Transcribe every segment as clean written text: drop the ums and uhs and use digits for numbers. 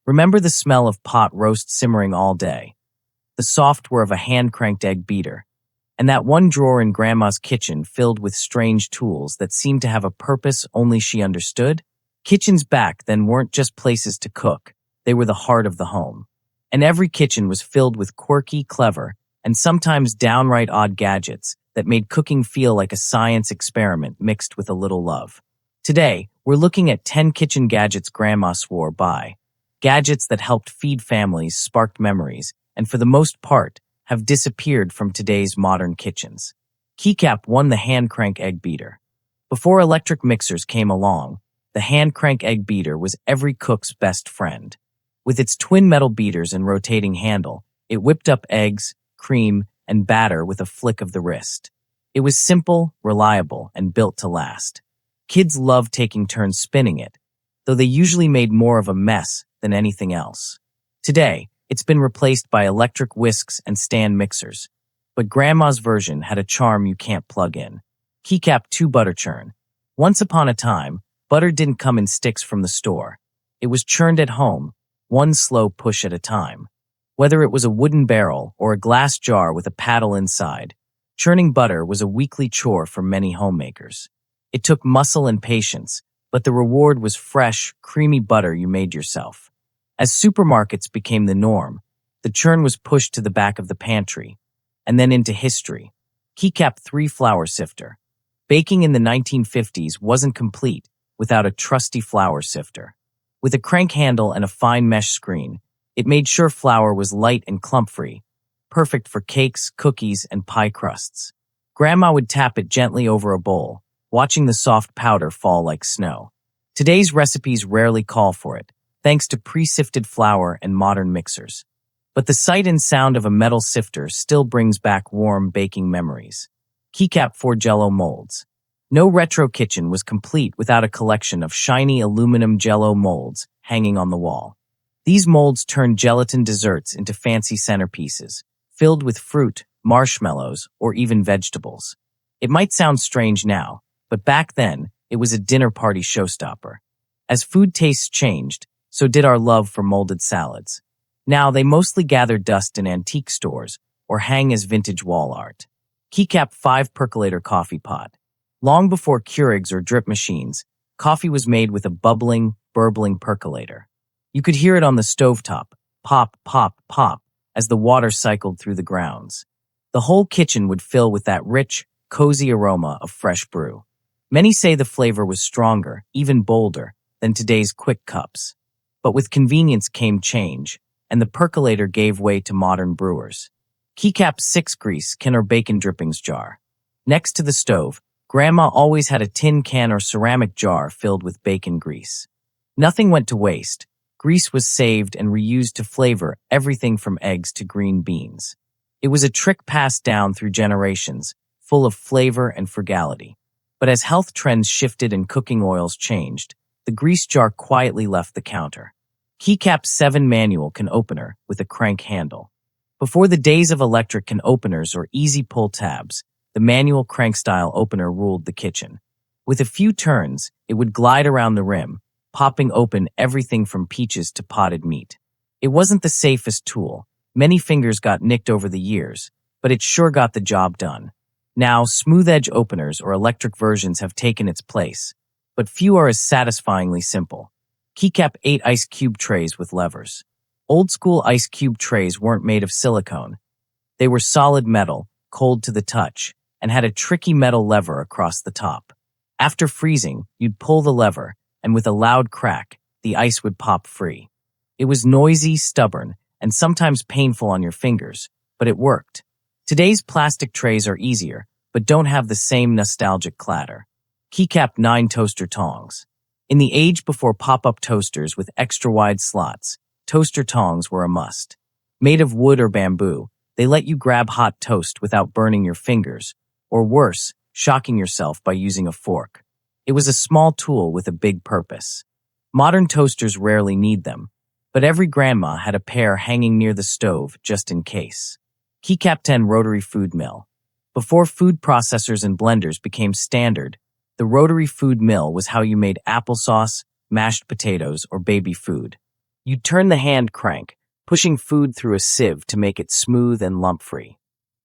Remember the smell of pot roast simmering all day, the soft whir of a hand-cranked egg beater, and that one drawer in Grandma's kitchen filled with strange tools that seemed to have a purpose only she understood? Kitchens back then weren't just places to cook, they were the heart of the home. And every kitchen was filled with quirky, clever, and sometimes downright odd gadgets that made cooking feel like a science experiment mixed with a little love. Today, we're looking at 10 kitchen gadgets Grandma swore by. Gadgets that helped feed families, sparked memories, and for the most part, have disappeared from today's modern kitchens. Keycap won the hand-crank egg beater. Before electric mixers came along, the hand-crank egg beater was every cook's best friend. With its twin metal beaters and rotating handle, it whipped up eggs, cream, and batter with a flick of the wrist. It was simple, reliable, and built to last. Kids loved taking turns spinning it, though they usually made more of a mess than anything else. Today, it's been replaced by electric whisks and stand mixers, but Grandma's version had a charm you can't plug in. Keycap 2 Butter Churn. Once upon a time, butter didn't come in sticks from the store. It was churned at home, one slow push at a time. Whether it was a wooden barrel or a glass jar with a paddle inside, churning butter was a weekly chore for many homemakers. It took muscle and patience, but the reward was fresh, creamy butter you made yourself. As supermarkets became the norm, the churn was pushed to the back of the pantry, and then into history. Keycap 3 Flour Sifter. Baking in the 1950s wasn't complete without a trusty flour sifter. With a crank handle and a fine mesh screen, it made sure flour was light and clump-free, perfect for cakes, cookies, and pie crusts. Grandma would tap it gently over a bowl, watching the soft powder fall like snow. Today's recipes rarely call for it, thanks to pre-sifted flour and modern mixers. But the sight and sound of a metal sifter still brings back warm baking memories. Keycap 4 Jell-O molds. No retro kitchen was complete without a collection of shiny aluminum Jell-O molds hanging on the wall. These molds turned gelatin desserts into fancy centerpieces, filled with fruit, marshmallows, or even vegetables. It might sound strange now, but back then, it was a dinner party showstopper. As food tastes changed, so did our love for molded salads. Now they mostly gather dust in antique stores or hang as vintage wall art. Keycap 5 Percolator Coffee Pot. Long before Keurigs or drip machines, coffee was made with a bubbling, burbling percolator. You could hear it on the stovetop, pop, pop, pop, as the water cycled through the grounds. The whole kitchen would fill with that rich, cozy aroma of fresh brew. Many say the flavor was stronger, even bolder, than today's quick cups. But with convenience came change, and the percolator gave way to modern brewers. Keycap 6 Grease Can or Bacon Drippings Jar. Next to the stove, Grandma always had a tin can or ceramic jar filled with bacon grease. Nothing went to waste. Grease was saved and reused to flavor everything from eggs to green beans. It was a trick passed down through generations, full of flavor and frugality. But as health trends shifted and cooking oils changed, the grease jar quietly left the counter. Keycap 7 Manual Can Opener with a crank handle. Before the days of electric can openers or easy pull tabs, the manual crank-style opener ruled the kitchen. With a few turns, it would glide around the rim, popping open everything from peaches to potted meat. It wasn't the safest tool. Many fingers got nicked over the years, but it sure got the job done. Now, smooth-edge openers or electric versions have taken its place, but few are as satisfyingly simple. Keycap 8 Ice Cube Trays with Levers. Old-school ice cube trays weren't made of silicone. They were solid metal, cold to the touch, and had a tricky metal lever across the top. After freezing, you'd pull the lever, and with a loud crack, the ice would pop free. It was noisy, stubborn, and sometimes painful on your fingers, but it worked. Today's plastic trays are easier, but don't have the same nostalgic clatter. Keycap 9 Toaster Tongs. In the age before pop-up toasters with extra-wide slots, toaster tongs were a must. Made of wood or bamboo, they let you grab hot toast without burning your fingers, or worse, shocking yourself by using a fork. It was a small tool with a big purpose. Modern toasters rarely need them, but every grandma had a pair hanging near the stove just in case. Keycap 10 Rotary Food Mill. Before food processors and blenders became standard, the rotary food mill was how you made applesauce, mashed potatoes, or baby food. You'd turn the hand crank, pushing food through a sieve to make it smooth and lump-free.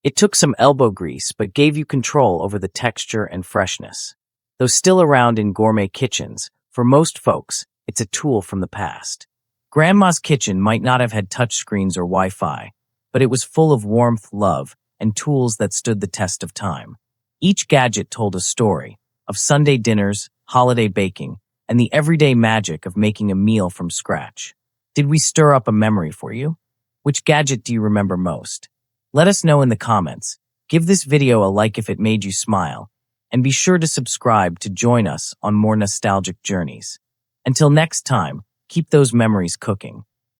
It took some elbow grease, but gave you control over the texture and freshness. Though still around in gourmet kitchens, for most folks, it's a tool from the past. Grandma's kitchen might not have had touchscreens or Wi-Fi, but it was full of warmth, love, and tools that stood the test of time. Each gadget told a story of Sunday dinners, holiday baking, and the everyday magic of making a meal from scratch. Did we stir up a memory for you? Which gadget do you remember most? Let us know in the comments. Give this video a like if it made you smile, and be sure to subscribe to join us on more nostalgic journeys. Until next time, keep those memories cooking.